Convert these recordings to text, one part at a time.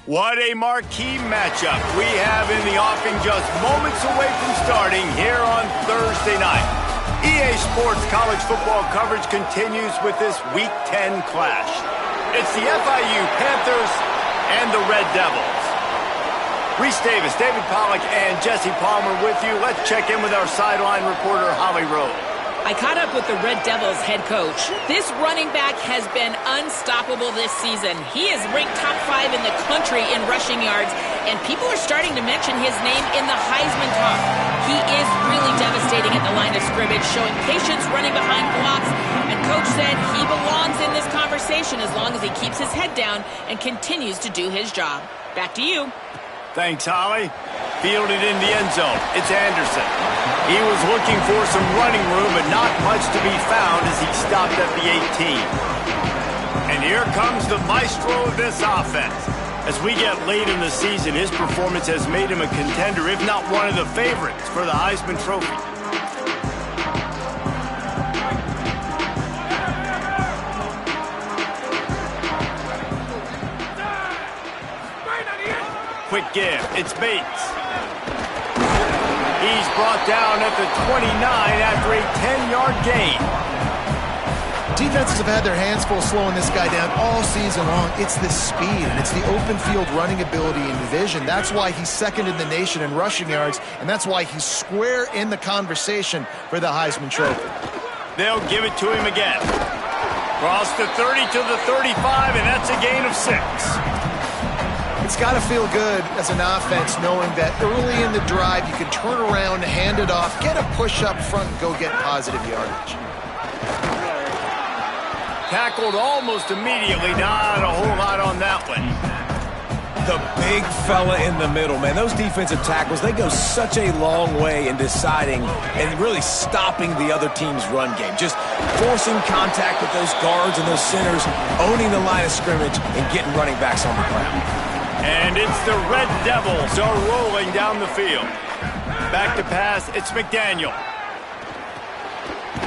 What a marquee matchup we have in the offing just moments away from starting here on Thursday night. EA Sports college football coverage continues with this Week 10 clash. It's the FIU Panthers and the Red Devils. Reese Davis, David Pollack, and Jesse Palmer with you. Let's check in with our sideline reporter, Holly Rowe. I caught up with the Red Devils head coach. This running back has been unstoppable this season. He is ranked top 5 in the country in rushing yards, and people are starting to mention his name in the Heisman talk. He is really devastating at the line of scrimmage, showing patience running behind blocks, and coach said he belongs in this conversation as long as he keeps his head down and continues to do his job. Back to you. Thanks, Holly. Fielded in the end zone. It's Anderson. He was looking for some running room, but not much to be found as he stopped at the 18. And here comes the maestro of this offense. As we get late in the season, his performance has made him a contender, if not one of the favorites, for the Heisman Trophy. Quick give. It's Bates. He's brought down at the 29 after a 10-yard gain. Defenses have had their hands full slowing this guy down all season long. It's the speed, and it's the open field running ability and vision. That's why he's second in the nation in rushing yards, and that's why he's square in the conversation for the Heisman Trophy. They'll give it to him again. Cross the 30 to the 35, and that's a gain of 6. It's got to feel good as an offense knowing that early in the drive you can turn around, hand it off, get a push up front, and go get positive yardage. Tackled almost immediately. Not a whole lot on that one. The big fella in the middle, man. Those defensive tackles, they go such a long way in deciding and really stopping the other team's run game. Just forcing contact with those guards and those centers, owning the line of scrimmage, and getting running backs on the ground. And it's the Red Devils are rolling down the field. Back to pass, it's McDaniel.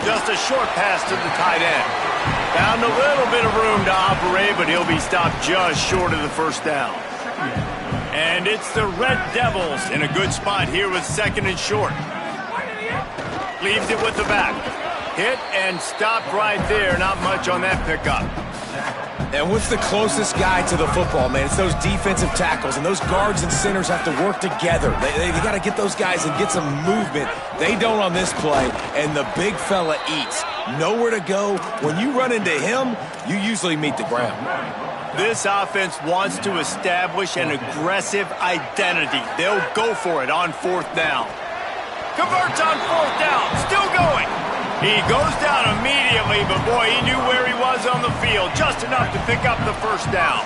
Just a short pass to the tight end. Found a little bit of room to operate, but he'll be stopped just short of the first down. And it's the Red Devils in a good spot here with second and short. Leaves it with the back. Hit and stopped right there. Not much on that pickup. And what's the closest guy to the football, man? It's those defensive tackles, and those guards and centers have to work together. They got to get those guys and get some movement. They don't on this play, and the big fella eats. Nowhere to go. When you run into him, you usually meet the ground. This offense wants to establish an aggressive identity. They'll go for it on fourth down. Converts on fourth down. Still going. He goes down immediately, but boy, he knew where he was on the field, just enough to pick up the first down.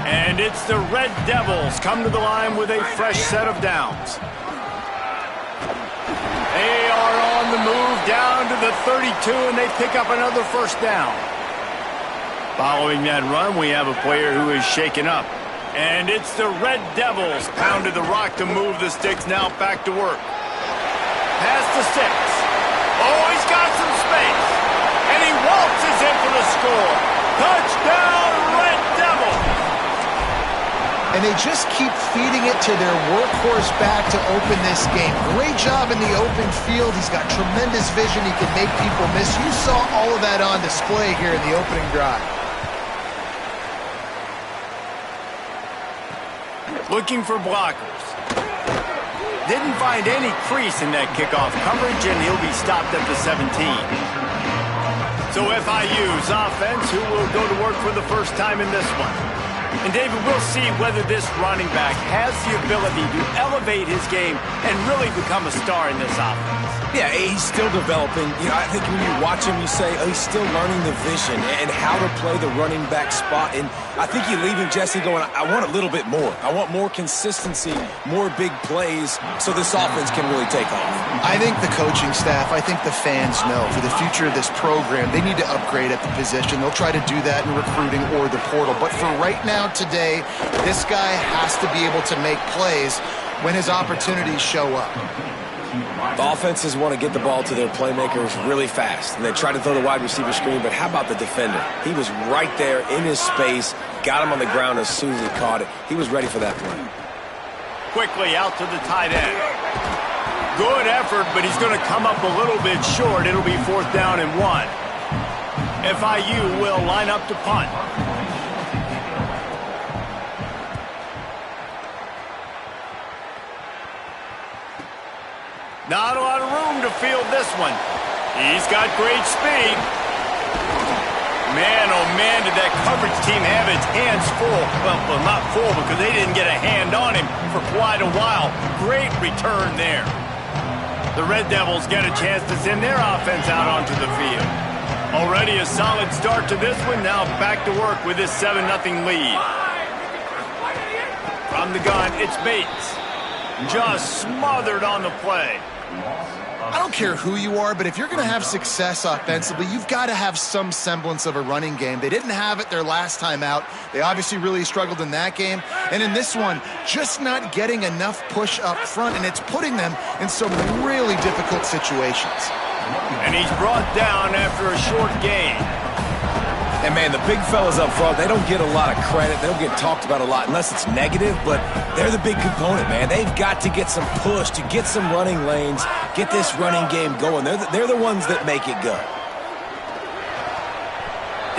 And it's the Red Devils come to the line with a fresh set of downs. They are on the move down to the 32, and they pick up another first down. Following that run, we have a player who is shaken up. And it's the Red Devils pounded the rock to move the sticks, now back to work. Past the 6. Oh, he's got some space. And he waltzes in for the score. Touchdown, Red Devils. And they just keep feeding it to their workhorse back to open this game. Great job in the open field. He's got tremendous vision. He can make people miss. You saw all of that on display here in the opening drive. Looking for blockers. Didn't find any crease in that kickoff coverage, and he'll be stopped at the 17. So FIU's offense, who will go to work for the first time in this one. And David, we'll see whether this running back has the ability to elevate his game and really become a star in this offense. Yeah, he's still developing. You know, I think when you watch him, you say, oh, he's still learning the vision and how to play the running back spot. And I think you leave him, Jesse, going, I want a little bit more. I want more consistency, more big plays, so this offense can really take off. I think the coaching staff, I think the fans know for the future of this program, they need to upgrade at the position. They'll try to do that in recruiting or the portal. But for right now, today, this guy has to be able to make plays when his opportunities show up. The offenses want to get the ball to their playmakers really fast, and they try to throw the wide receiver screen, but how about the defender? He was right there in his space, got him on the ground as soon as he caught it. He was ready for that play. Quickly out to the tight end. Good effort, but he's going to come up a little bit short. It'll be 4th down and 1. FIU will line up to punt. Not a lot of room to field this one. He's got great speed. Man, oh man, did that coverage team have its hands full. Well, not full because they didn't get a hand on him for quite a while. Great return there. The Red Devils get a chance to send their offense out onto the field. Already a solid start to this one. Now back to work with this 7-0 lead. From the gun, it's Bates. Just smothered on the play. I don't care who you are, but if you're going to have success offensively, you've got to have some semblance of a running game. They didn't have it their last time out. They obviously really struggled in that game. And in this one, just not getting enough push up front, and it's putting them in some really difficult situations. And he's brought down after a short gain. And, man, the big fellas up front, they don't get a lot of credit. They don't get talked about a lot unless it's negative, but they're the big component, man. They've got to get some push, to get some running lanes, get this running game going. They're the ones that make it go.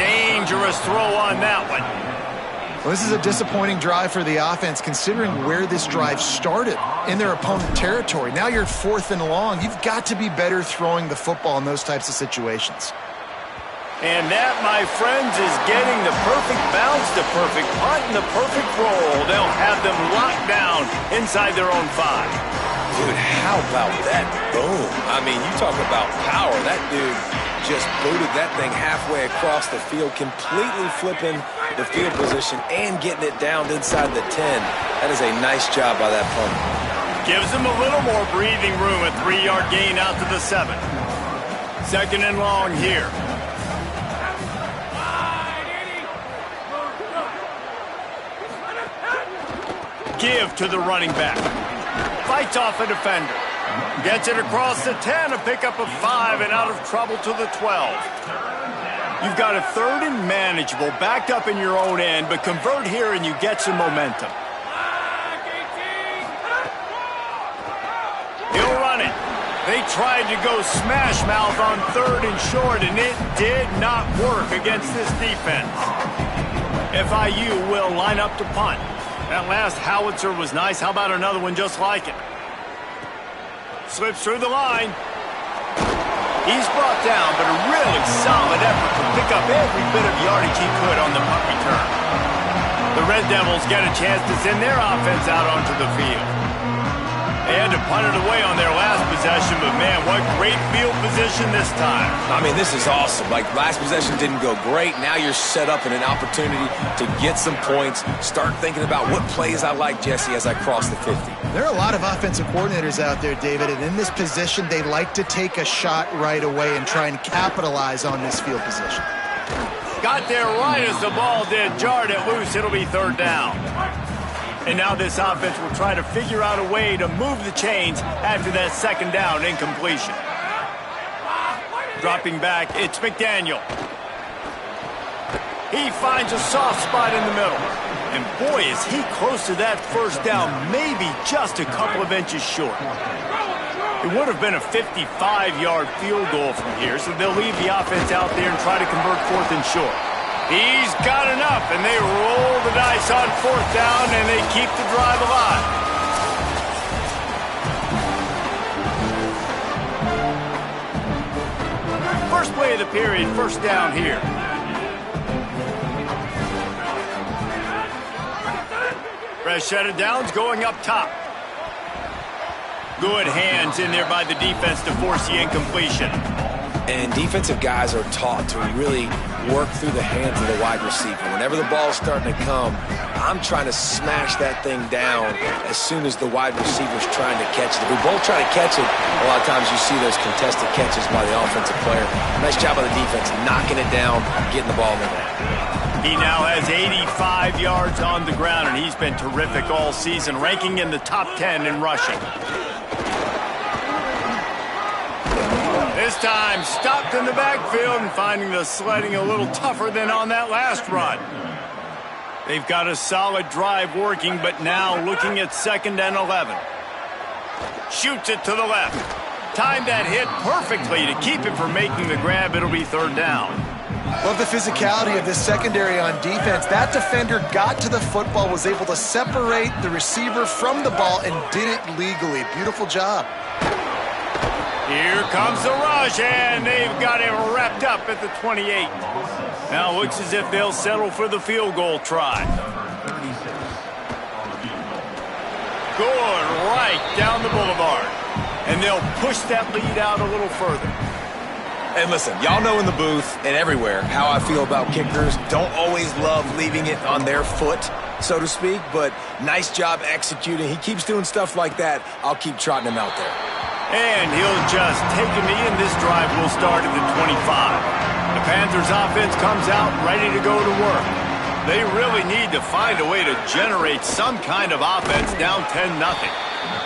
Dangerous throw on that one. Well, this is a disappointing drive for the offense, considering where this drive started, in their opponent territory. Now you're 4th and long. You've got to be better throwing the football in those types of situations. And that, my friends, is getting the perfect bounce, the perfect punt, and the perfect roll. They'll have them locked down inside their own 5. Dude, how about that boom? I mean, you talk about power. That dude just booted that thing halfway across the field, completely flipping the field position and getting it down inside the 10. That is a nice job by that punter. Gives them a little more breathing room, a 3-yard gain out to the 7. 2nd and long here. Give to the running back. Fights off a defender. Gets it across the 10, a pickup of 5, and out of trouble to the 12. You've got a 3rd and manageable, backed up in your own end, but convert here and you get some momentum. He'll run it. They tried to go smash mouth on 3rd and short, and it did not work against this defense. FIU will line up to punt. That last howitzer was nice. How about another one just like it? Slips through the line. He's brought down, but a really solid effort to pick up every bit of yardage he could on the punt return. The Red Devils get a chance to send their offense out onto the field. They had to punt it away on their last possession, but man, what great field position this time. I mean, this is awesome. Like, last possession didn't go great. Now you're set up in an opportunity to get some points. Start thinking about what plays I like, Jesse, as I cross the 50. There are a lot of offensive coordinators out there, David, and in this position, they like to take a shot right away and try and capitalize on this field position. Got there right as the ball did. Jarred it loose. It'll be 3rd down. And now this offense will try to figure out a way to move the chains after that 2nd down incompletion. Dropping back, it's McDaniel. He finds a soft spot in the middle. And boy, is he close to that 1st down, maybe just a couple of inches short. It would have been a 55-yard field goal from here, so they'll leave the offense out there and try to convert 4th and short. He's got enough, and they roll the dice on 4th down, and they keep the drive alive. First play of the period, 1st down here. Fresh set of downs going up top. Good hands in there by the defense to force the incompletion. And defensive guys are taught to really work through the hands of the wide receiver. Whenever the ball's starting to come, I'm trying to smash that thing down as soon as the wide receiver's trying to catch it. If we both try to catch it, a lot of times you see those contested catches by the offensive player. Nice job by the defense, knocking it down, getting the ball in the net. He now has 85 yards on the ground, and he's been terrific all season, ranking in the top 10 in rushing. This time stopped in the backfield and finding the sledding a little tougher than on that last run. They've got a solid drive working, but now looking at 2nd and 11. Shoots it to the left. Timed that hit perfectly to keep him from making the grab. It'll be 3rd down. Love the physicality of this secondary on defense. That defender got to the football, was able to separate the receiver from the ball, and did it legally. Beautiful job. Here comes the rush, and they've got him wrapped up at the 28. Now looks as if they'll settle for the field goal try. Good, right down the boulevard. And they'll push that lead out a little further. And listen, y'all know in the booth and everywhere how I feel about kickers. Don't always love leaving it on their foot, so to speak, but nice job executing. He keeps doing stuff like that. I'll keep trotting him out there. And he'll just take a knee, and this drive will start at the 25. The Panthers offense comes out ready to go to work. They really need to find a way to generate some kind of offense down 10-0.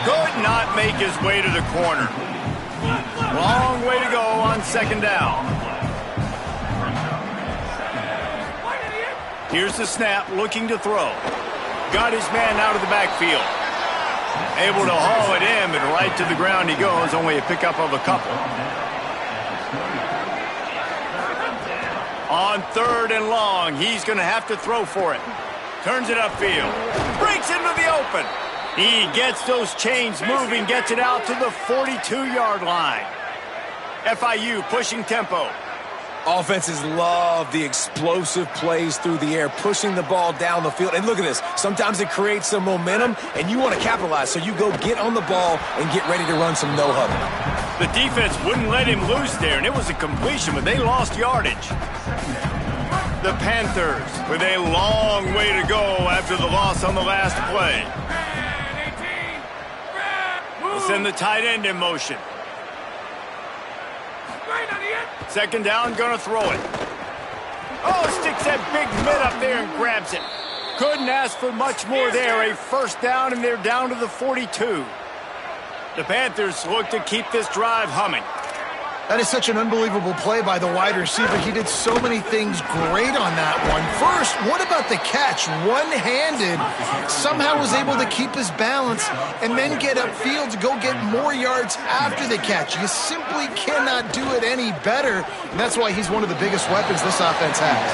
Could not make his way to the corner. Long way to go on 2nd down. Here's the snap, looking to throw. Got his man out of the backfield. Able to haul it in, but right to the ground he goes. Only a pickup of a couple. On 3rd and long, he's going to have to throw for it. Turns it upfield. Breaks into the open. He gets those chains moving, gets it out to the 42-yard line. FIU pushing tempo. Offenses love the explosive plays through the air, pushing the ball down the field. And look at this. Sometimes it creates some momentum, and you want to capitalize. So you go get on the ball and get ready to run some no-huddle. The defense wouldn't let him loose there, and it was a completion, but they lost yardage. The Panthers with a long way to go after the loss on the last play. They'll send the tight end in motion. 2nd down, gonna throw it. Oh, sticks that big mid up there and grabs it. Couldn't ask for much more there. A 1st down, and they're down to the 42. The Panthers look to keep this drive humming. That is such an unbelievable play by the wide receiver. He did so many things great on that one. First, what about the catch? One-handed, somehow was able to keep his balance and then get upfield to go get more yards after the catch. You simply cannot do it any better, and that's why he's one of the biggest weapons this offense has.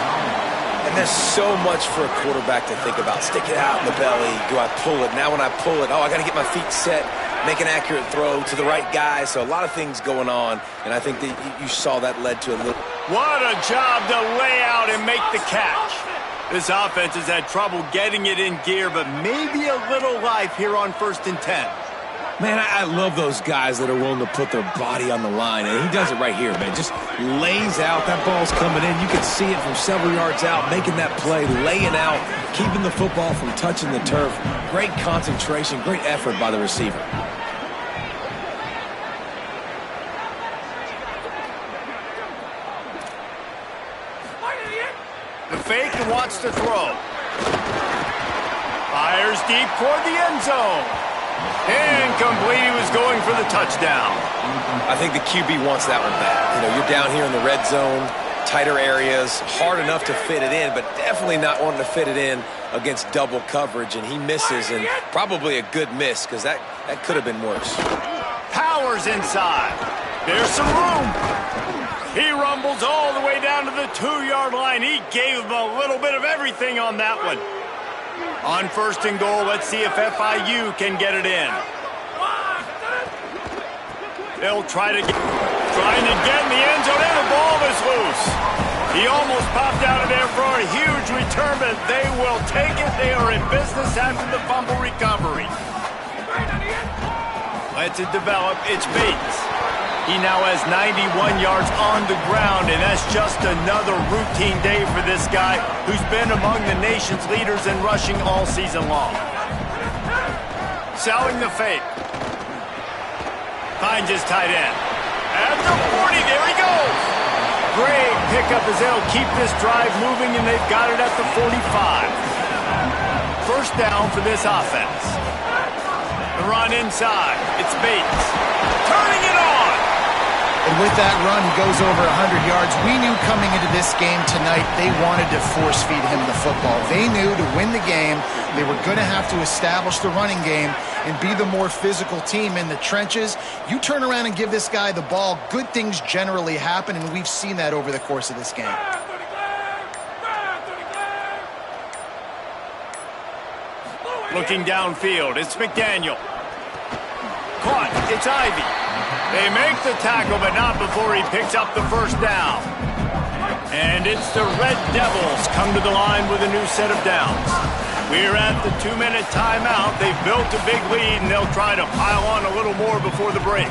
And there's so much for a quarterback to think about. Stick it out in the belly. Do I pull it? Now when I pull it, oh, I got to get my feet set. Make an accurate throw to the right guy. So a lot of things going on, and I think that you saw that led to a little. What a job to lay out and make the catch. This offense has had trouble getting it in gear, but maybe a little life here on 1st and 10. Man, I love those guys that are willing to put their body on the line, and he does it right here, man. Just lays out. That ball's coming in. You can see it from several yards out, making that play, laying out, keeping the football from touching the turf. Great concentration, great effort by the receiver. The fake and wants to throw. Fires deep toward the end zone. Incomplete. He was going for the touchdown. I think the QB wants that one back. You know, you're down here in the red zone, tighter areas, hard enough to fit it in, but definitely not wanting to fit it in against double coverage, and he misses, and probably a good miss because that could have been worse. Powers inside. There's some room. He rumbles all the way down to the 2-yard line. He gave him a little bit of everything on that one. On 1st and goal, let's see if FIU can get it in. They'll trying to get in the end zone, and the ball is loose. He almost popped out of there for a huge return, but they will take it. They are in business after the fumble recovery. Lets it develop. It's Bates. He now has 91 yards on the ground, and that's just another routine day for this guy who's been among the nation's leaders in rushing all season long. Selling the fake. Finds his tight end. At the 40, there he goes. Great pickup as they'll keep this drive moving, and they've got it at the 45. 1st down for this offense. The run inside. It's Bates. Turning it on. And with that run, he goes over 100 yards. We knew coming into this game tonight, they wanted to force-feed him the football. They knew to win the game, they were going to have to establish the running game and be the more physical team in the trenches. You turn around and give this guy the ball, good things generally happen, and we've seen that over the course of this game. Looking downfield, it's McDaniel. Caught, it's Ivy. They make the tackle, but not before he picks up the first down. And it's the Red Devils come to the line with a new set of downs. We're at the 2-minute timeout. They've built a big lead, and they'll try to pile on a little more before the break.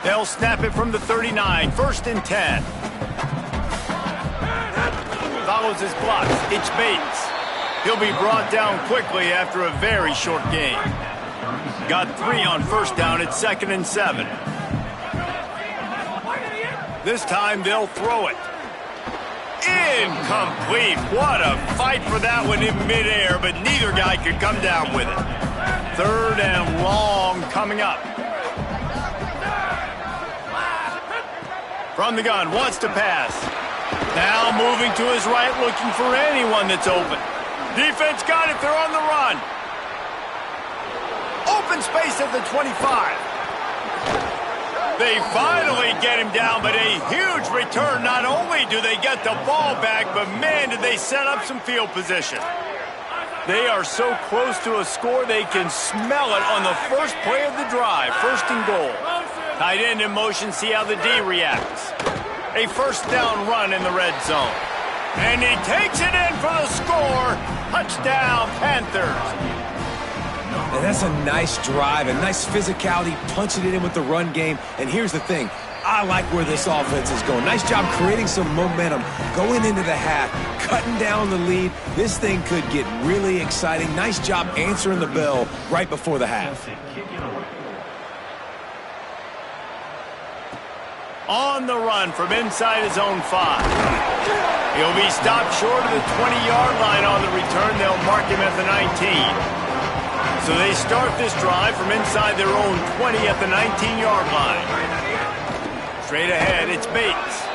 They'll snap it from the 39, 1st and 10. Follows his block. It's Bates. He'll be brought down quickly after a very short game. Got 3 on 1st down at 2nd and 7. This time they'll throw it. Incomplete. What a fight for that one in midair, but neither guy could come down with it. 3rd and long coming up. From the gun, wants to pass. Now moving to his right, looking for anyone that's open. Defense got it, they're on the run. Open space at the 25. They finally get him down, but a huge return. Not only do they get the ball back, but man, did they set up some field position. They are so close to a score, they can smell it on the first play of the drive. 1st and goal. Tight end in motion, see how the D reacts. A 1st down run in the red zone. And he takes it in for the score. Touchdown, Panthers. And that's a nice drive, a nice physicality, punching it in with the run game. And here's the thing, I like where this offense is going. Nice job creating some momentum, going into the half, cutting down the lead. This thing could get really exciting. Nice job answering the bell right before the half. On the run from inside his own 5. He'll be stopped short of the 20-yard line on the return. They'll mark him at the 19. So they start this drive from inside their own 20 at the 19-yard line. Straight ahead, it's Bates.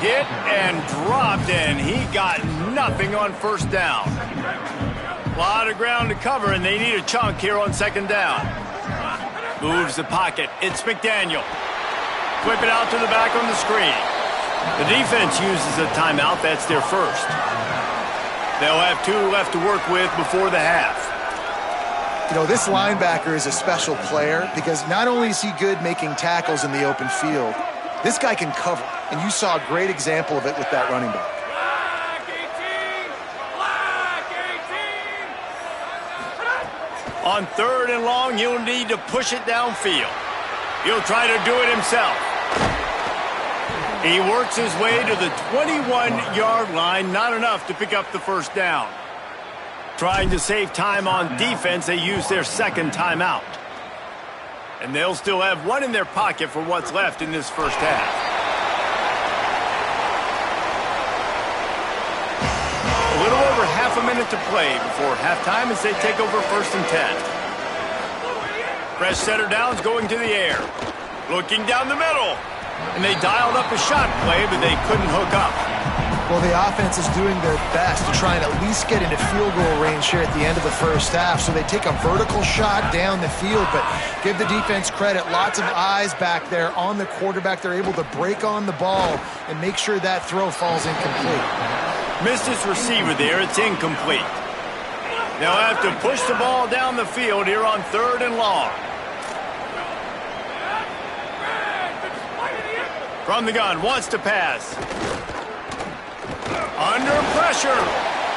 Hit and dropped, and he got nothing on 1st down. A lot of ground to cover, and they need a chunk here on 2nd down. Moves the pocket. It's McDaniel. Whip it out to the back on the screen. The defense uses a timeout. That's their 1st. They'll have 2 left to work with before the half. You know, this linebacker is a special player because not only is he good making tackles in the open field, this guy can cover. And you saw a great example of it with that running back. On 3rd and long, he'll need to push it downfield. He'll try to do it himself. He works his way to the 21-yard line, not enough to pick up the 1st down. Trying to save time on defense, they use their 2nd timeout. And they'll still have 1 in their pocket for what's left in this 1st half. A little over half a minute to play before halftime as they take over 1st and 10. Fresh setter downs going to the air. Looking down the middle. And they dialed up a shot play, but they couldn't hook up. Well, the offense is doing their best to try and at least get into field goal range here at the end of the 1st half. So they take a vertical shot down the field, but give the defense credit. Lots of eyes back there on the quarterback. They're able to break on the ball and make sure that throw falls incomplete. Missed his receiver there. It's incomplete. They'll have to push the ball down the field here on 3rd and long. From the gun, wants to pass. Under pressure.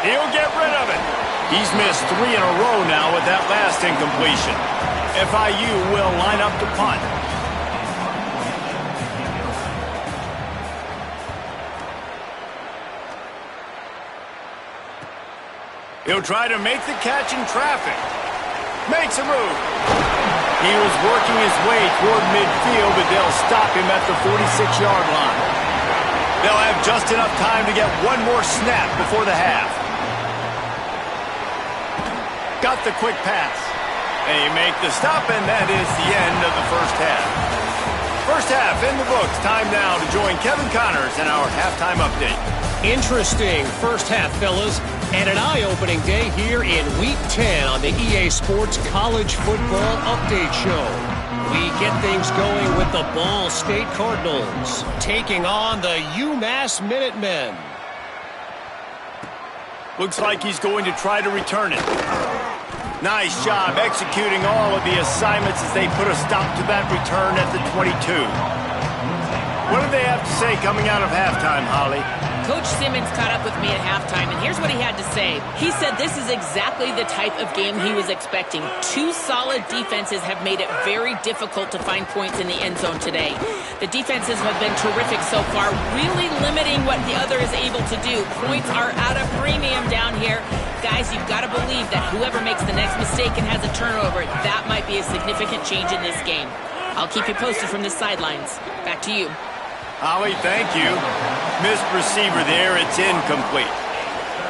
He'll get rid of it. He's missed 3 in a row now with that last incompletion. FIU will line up to punt. He'll try to make the catch in traffic. Makes a move. He was working his way toward midfield, but they'll stop him at the 46-yard line. They'll have just enough time to get 1 more snap before the half. Got the quick pass. They make the stop, and that is the end of the 1st half. First half in the books. Time now to join Kevin Connors in our halftime update. Interesting first half, fellas, and an eye-opening day here in Week 10 on the EA Sports College Football Update Show. We get things going with the Ball State Cardinals taking on the UMass Minutemen. Looks like he's going to try to return it. Nice job executing all of the assignments as they put a stop to that return at the 22. What do they have to say coming out of halftime, Holly? Coach Simmons caught up with me at halftime, and here's what he had to say. He said this is exactly the type of game he was expecting. Two solid defenses have made it very difficult to find points in the end zone today. The defenses have been terrific so far, really limiting what the other is able to do. Points are at a premium down here. Guys, you've got to believe that whoever makes the next mistake and has a turnover, that might be a significant change in this game. I'll keep you posted from the sidelines. Back to you. Holly, thank you. Missed receiver there. It's incomplete.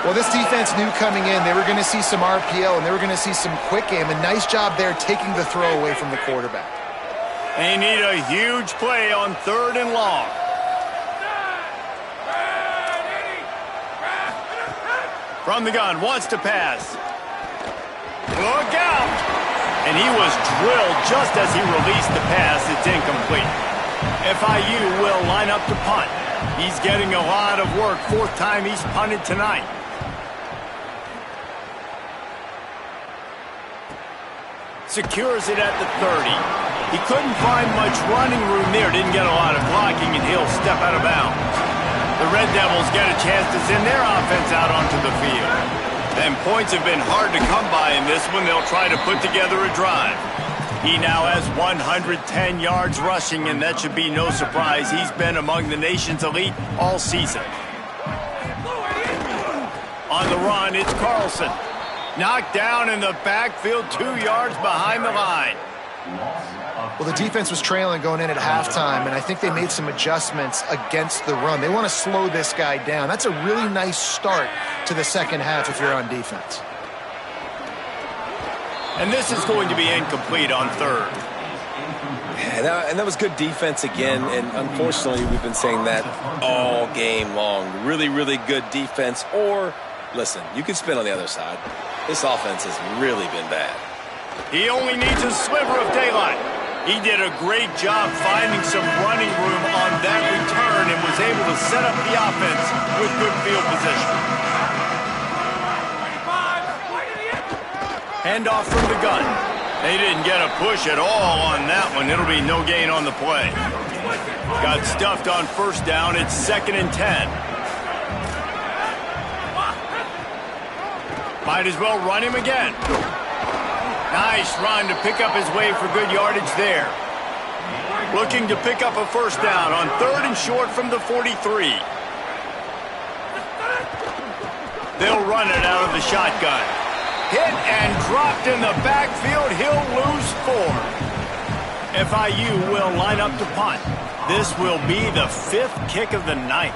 Well, this defense knew coming in they were going to see some RPO and they were going to see some quick game. A nice job there taking the throw away from the quarterback. They need a huge play on 3rd and long. From the gun, wants to pass. Look out! And he was drilled just as he released the pass. It's incomplete. FIU will line up to punt. He's getting a lot of work. 4th time he's punted tonight. Secures it at the 30. He couldn't find much running room there. Didn't get a lot of blocking, and he'll step out of bounds. The Red Devils get a chance to send their offense out onto the field. And points have been hard to come by in this one. They'll try to put together a drive. He now has 110 yards rushing, and that should be no surprise. He's been among the nation's elite all season. On the run, it's Carlson. Knocked down in the backfield, 2 yards behind the line. Well, the defense was trailing going in at halftime, and I think they made some adjustments against the run. They want to slow this guy down. That's a really nice start to the second half if you're on defense. And this is going to be incomplete on 3rd. Yeah, and that was good defense again, and unfortunately we've been saying that all game long. Really, really good defense, or, listen, you can spin on the other side. This offense has really been bad. He only needs a sliver of daylight. He did a great job finding some running room on that return and was able to set up the offense with good field position. Handoff from the gun. They didn't get a push at all on that one. It'll be no gain on the play. Got stuffed on 1st down. It's 2nd and 10. Might as well run him again. Nice run to pick up his way for good yardage there. Looking to pick up a 1st down on 3rd and short from the 43. They'll run it out of the shotgun. Hit and dropped in the backfield. He'll lose 4. FIU will line up to punt. This will be the 5th kick of the night.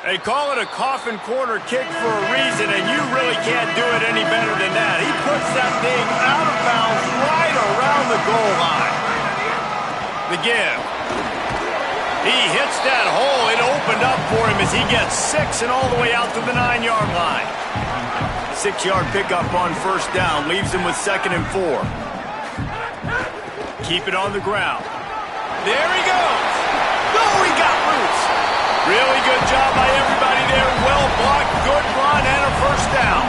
They call it a coffin corner kick for a reason, and you really can't do it any better than that. He puts that thing out of bounds right around the goal line. The give. He hits that hole. It opened up for him as he gets 6 and all the way out to the 9-yard line. 6-yard pickup on 1st down. Leaves him with 2nd and 4. Keep it on the ground. There he goes. Oh, he got loose. Really good job by everybody there. Well blocked, good run, and a 1st down.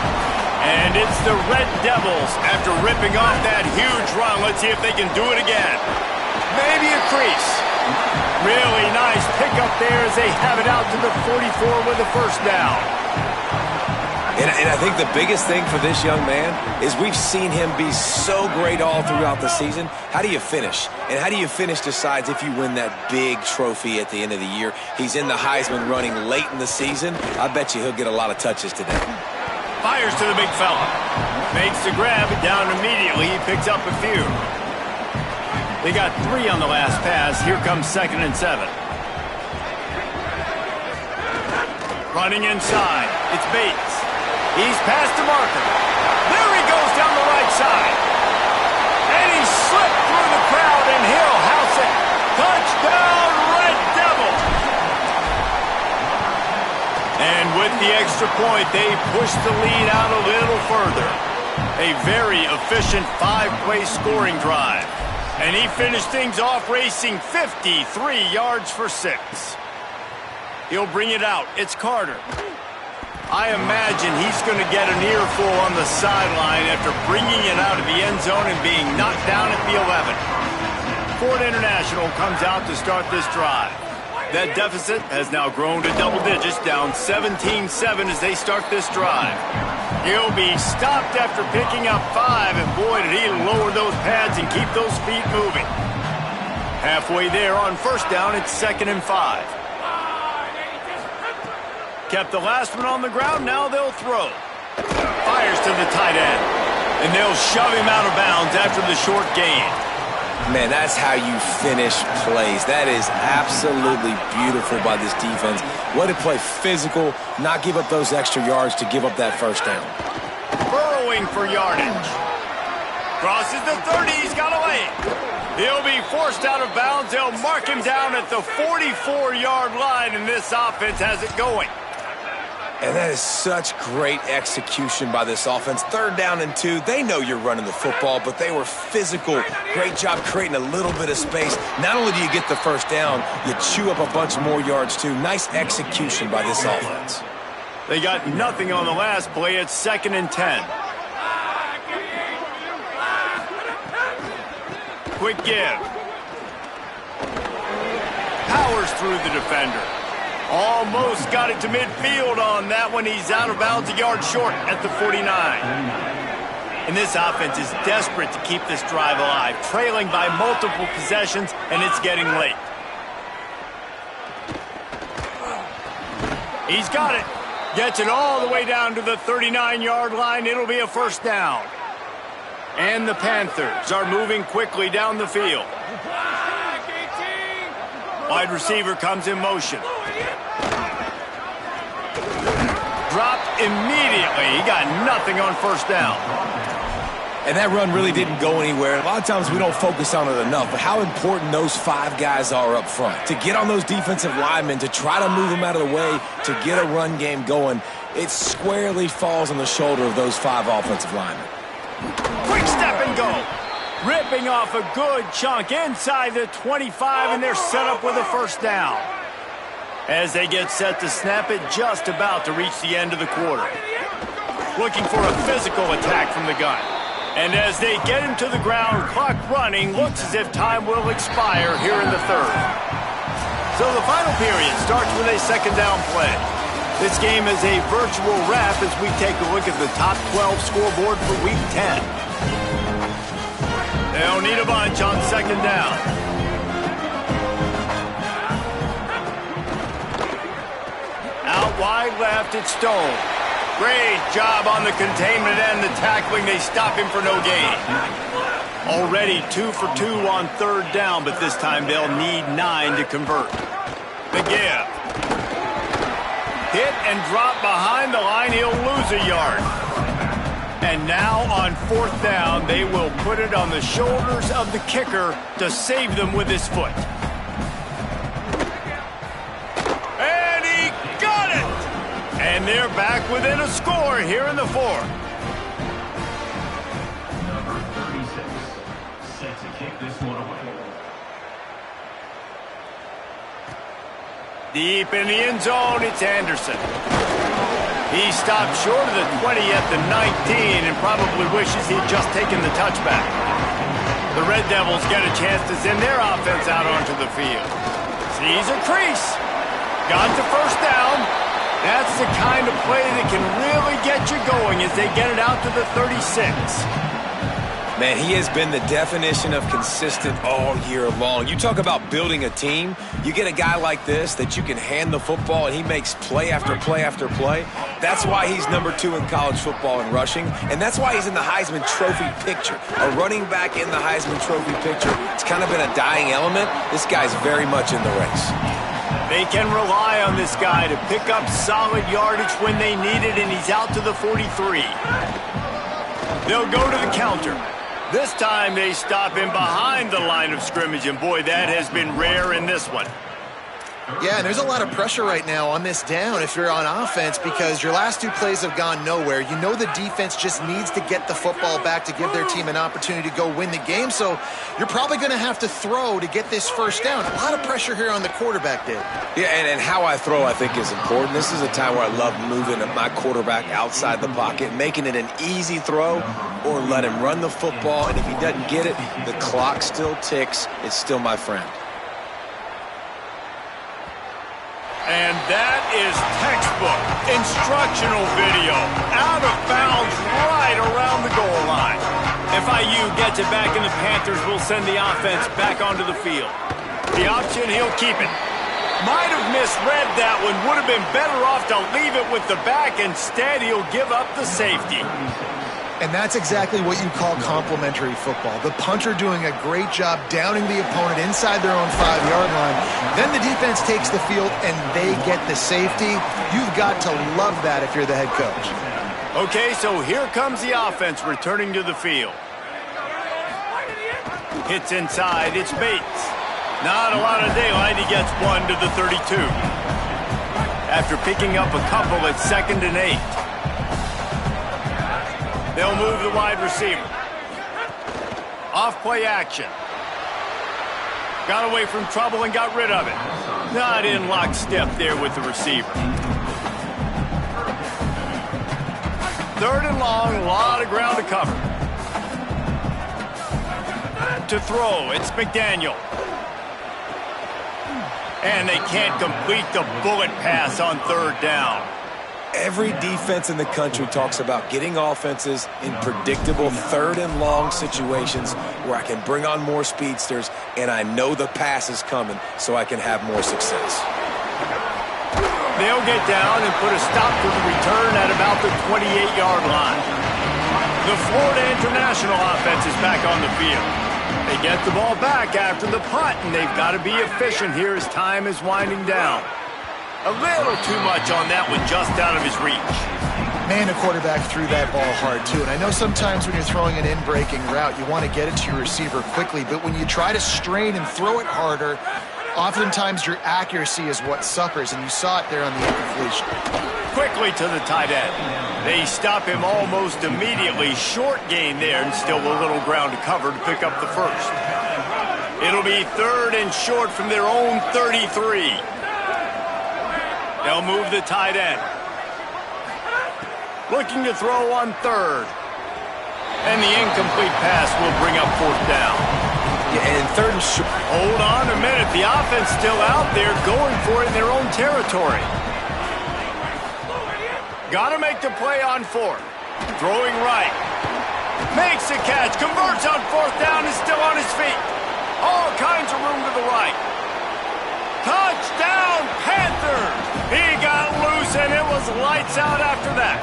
And it's the Red Devils after ripping off that huge run. Let's see if they can do it again. Maybe a crease. Really nice pickup there as they have it out to the 44 with a 1st down. And I think the biggest thing for this young man is we've seen him be so great all throughout the season. How do you finish? And how do you finish decides if you win that big trophy at the end of the year. He's in the Heisman running late in the season. I bet you he'll get a lot of touches today. Fires to the big fella. Makes the grab, down immediately. He picks up a few. They got 3 on the last pass. Here comes 2nd and 7. Running inside. It's Bates. He's past the marker. There he goes down the right side. And he and he'll house it. Touchdown, Red Devil! And with the extra point, they push the lead out a little further. A very efficient 5-play scoring drive. And he finished things off racing 53 yards for 6. He'll bring it out. It's Carter. I imagine he's going to get an earful on the sideline after bringing it out of the end zone and being knocked down at the 11. Ford International comes out to start this drive. That deficit has now grown to double digits, down 17-7 as they start this drive. He'll be stopped after picking up 5, and boy, did he lower those pads and keep those feet moving. Halfway there on first down, it's 2nd and 5. Kept the last one on the ground, now they'll throw. Fires to the tight end, and they'll shove him out of bounds after the short gain. Man, that's how you finish plays. That is absolutely beautiful by this defense. Way to play physical, not give up those extra yards to give up that first down. Burrowing for yardage. Crosses the 30, he's got away. He'll be forced out of bounds. They'll mark him down at the 44-yard line, and this offense has it going. And that is such great execution by this offense. 3rd down and 2. They know you're running the football, but they were physical. Great job creating a little bit of space. Not only do you get the first down, you chew up a bunch more yards too. Nice execution by this offense. They got nothing on the last play. It's 2nd and 10. Quick give. Powers through the defender. Almost got it to midfield on that one. He's out of bounds, a yard short at the 49. And this offense is desperate to keep this drive alive, trailing by multiple possessions, and it's getting late. He's got it. Gets it all the way down to the 39-yard line. It'll be a first down. And the Panthers are moving quickly down the field. Wide receiver comes in motion. Dropped immediately. He got nothing on first down. And that run really didn't go anywhere. A lot of times we don't focus on it enough, but how important those 5 guys are up front. To get on those defensive linemen, to try to move them out of the way, to get a run game going, it squarely falls on the shoulder of those 5 offensive linemen. Quick step and go. Ripping off a good chunk inside the 25, and they're set up with a first down. As they get set to snap it, just about to reach the end of the quarter. Looking for a physical attack from the gun. And as they get him to the ground, clock running, looks as if time will expire here in the 3rd. So the final period starts with a 2nd down play. This game is a virtual wrap as we take a look at the top 12 scoreboard for Week 10. They'll need a bunch on 2nd down. Out wide left, it's Stone. Great job on the containment and the tackling. They stop him for no gain. Already 2 for 2 on 3rd down, but this time they'll need 9 to convert. The give. Hit and drop behind the line. He'll lose a yard. And now on 4th down, they will put it on the shoulders of the kicker to save them with his foot. And he got it! And they're back within a score here in the 4th. Number 36, set to kick this one away. Deep in the end zone, it's Anderson. He stopped short of the 20 at the 19 and probably wishes he'd just taken the touchback. The Red Devils get a chance to send their offense out onto the field. Sees a crease. Got the first down. That's the kind of play that can really get you going as they get it out to the 36. Man, he has been the definition of consistent all year long. You talk about building a team. You get a guy like this that you can hand the football and he makes play after play after play. That's why he's number 2 in college football in rushing, and that's why he's in the Heisman Trophy picture. A running back in the Heisman Trophy picture. It's kind of been a dying element. This guy's very much in the race. They can rely on this guy to pick up solid yardage when they need it, and he's out to the 43. They'll go to the counter. This time they stop him behind the line of scrimmage, and boy, that has been rare in this one. Yeah, and there's a lot of pressure right now on this down if you're on offense because your last two plays have gone nowhere. You know the defense just needs to get the football back to give their team an opportunity to go win the game, so you're probably going to have to throw to get this first down. A lot of pressure here on the quarterback, Dave. Yeah, and how I throw, I think, is important. This is a time where I love moving my quarterback outside the pocket, making it an easy throw, or let him run the football, and if he doesn't get it, the clock still ticks. It's still my friend. And that is textbook instructional video. Out of bounds right around the goal line. FIU gets it back, and the Panthers will send the offense back onto the field. The option, he'll keep it. Might have misread that one. Would have been better off to leave it with the back. Instead, he'll give up the safety. And that's exactly what you call complementary football. The punter doing a great job downing the opponent inside their own 5-yard line. Then the defense takes the field and they get the safety. You've got to love that if you're the head coach. Okay, so here comes the offense returning to the field. Hits inside, it's Bates. Not a lot of daylight, he gets one to the 32. After picking up a couple at 2nd and 8. They'll move the wide receiver. Off play action. Got away from trouble and got rid of it. Not in lockstep there with the receiver. 3rd and long, a lot of ground to cover. To throw, it's McDaniel. And they can't complete the bullet pass on 3rd down. Every defense in the country talks about getting offenses in predictable 3rd and long situations where I can bring on more speedsters and I know the pass is coming so I can have more success. They'll get down and put a stop to the return at about the 28-yard line. The Florida International offense is back on the field. They get the ball back after the punt, and they've got to be efficient here as time is winding down. A little too much on that one, just out of his reach. Man, the quarterback threw that ball hard, too. And I know sometimes when you're throwing an in-breaking route, you want to get it to your receiver quickly. But when you try to strain and throw it harder, oftentimes your accuracy is what suffers. And you saw it there on the incompletion. Quickly to the tight end. They stop him almost immediately. Short gain there, and still a little ground to cover to pick up the first. It'll be 3rd and short from their own 33. They'll move the tight end. Looking to throw on 3rd. And the incomplete pass will bring up 4th down. Yeah, and 3rd and short. Hold on a minute. The offense still out there going for it in their own territory. Got to make the play on 4th. Throwing right. Makes the catch. Converts on 4th down. Is still on his feet. All kinds of room to the right. Touchdown, Panthers! He got loose, and it was lights out after that.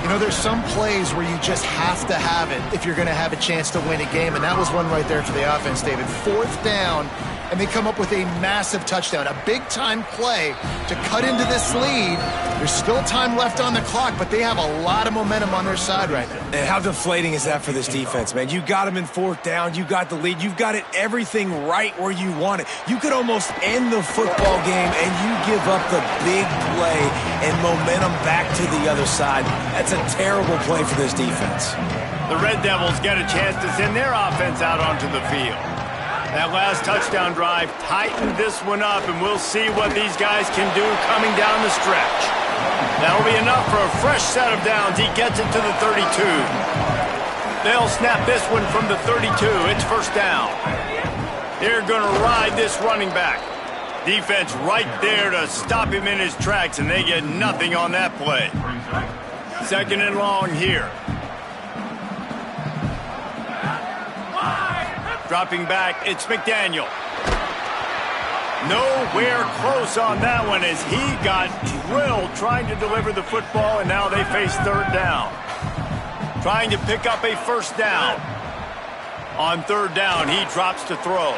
You know, there's some plays where you just have to have it if you're going to have a chance to win a game, and that was one right there for the offense, David. 4th down, and they come up with a massive touchdown, a big-time play to cut into this lead. There's still time left on the clock, but they have a lot of momentum on their side right now. And how deflating is that for this defense, man? You got them in 4th down. You got the lead. You've got it everything right where you want it. You could almost end the football game, and you give up the big play and momentum back to the other side. That's a terrible play for this defense. The Red Devils get a chance to send their offense out onto the field. That last touchdown drive tightened this one up, and we'll see what these guys can do coming down the stretch. That'll be enough for a fresh set of downs. He gets it to the 32. They'll snap this one from the 32. It's 1st down. They're going to ride this running back. Defense right there to stop him in his tracks, and they get nothing on that play. 2nd and long here. Dropping back, it's McDaniel. Nowhere close on that one as he got drilled trying to deliver the football, and now they face 3rd down. Trying to pick up a 1st down. On 3rd down, he drops to throw.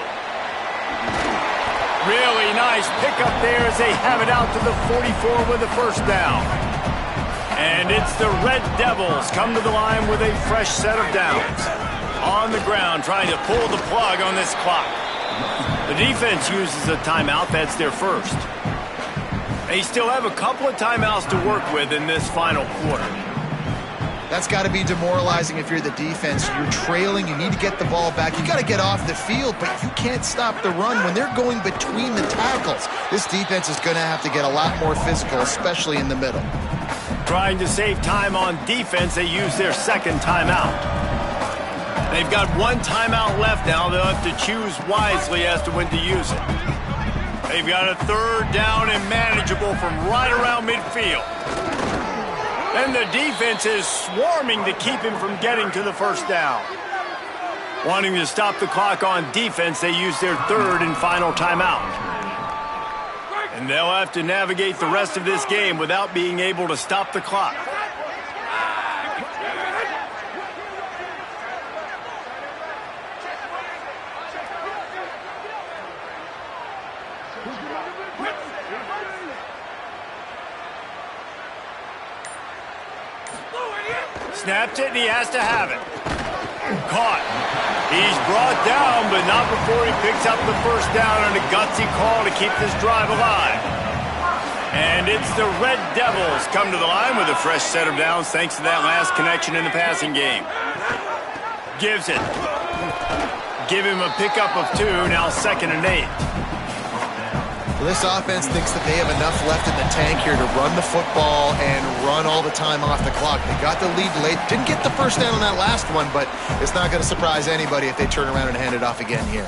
Really nice pickup there as they have it out to the 44 with the 1st down. And it's the Red Devils come to the line with a fresh set of downs. On the ground, trying to pull the plug on this clock. The defense uses a timeout. That's their first. They still have a couple of timeouts to work with in this final quarter. That's got to be demoralizing if you're the defense. You're trailing. You need to get the ball back. You got to get off the field, but you can't stop the run when they're going between the tackles. This defense is going to have to get a lot more physical, especially in the middle. Trying to save time on defense, they use their second timeout. They've got one timeout left now. They'll have to choose wisely as to when to use it. They've got a third down and manageable from right around midfield. And the defense is swarming to keep him from getting to the first down. Wanting to stop the clock on defense, they use their third and final timeout. And they'll have to navigate the rest of this game without being able to stop the clock. Snapped it, and he has to have it. Caught. He's brought down, but not before he picks up the first down on a gutsy call to keep this drive alive. And it's the Red Devils come to the line with a fresh set of downs thanks to that last connection in the passing game. Gives it. Give him a pickup of 2, now 2nd and 8. This offense thinks that they have enough left in the tank here to run the football and run all the time off the clock. They got the lead late. Didn't get the first down on that last one, but it's not going to surprise anybody if they turn around and hand it off again here.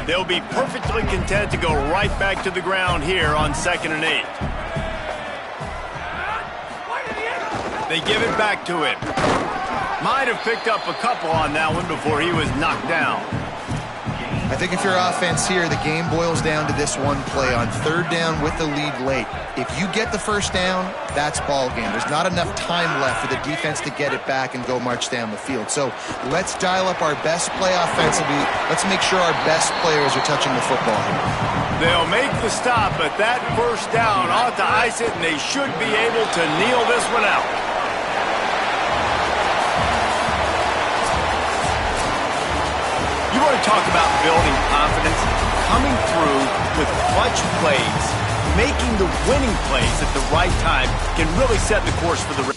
They'll be perfectly content to go right back to the ground here on 2nd and 8. They give it back to him. Might have picked up a couple on that one before he was knocked down. I think if you're offense here, the game boils down to this one play on 3rd down with the lead late. If you get the first down, that's ball game. There's not enough time left for the defense to get it back and go march down the field. So let's dial up our best play offensively. Let's make sure our best players are touching the football here. They'll make the stop, but that first down ought to ice it, and they should be able to kneel this one out. You want to talk about building confidence? Coming through with clutch plays, making the winning plays at the right time can really set the course for the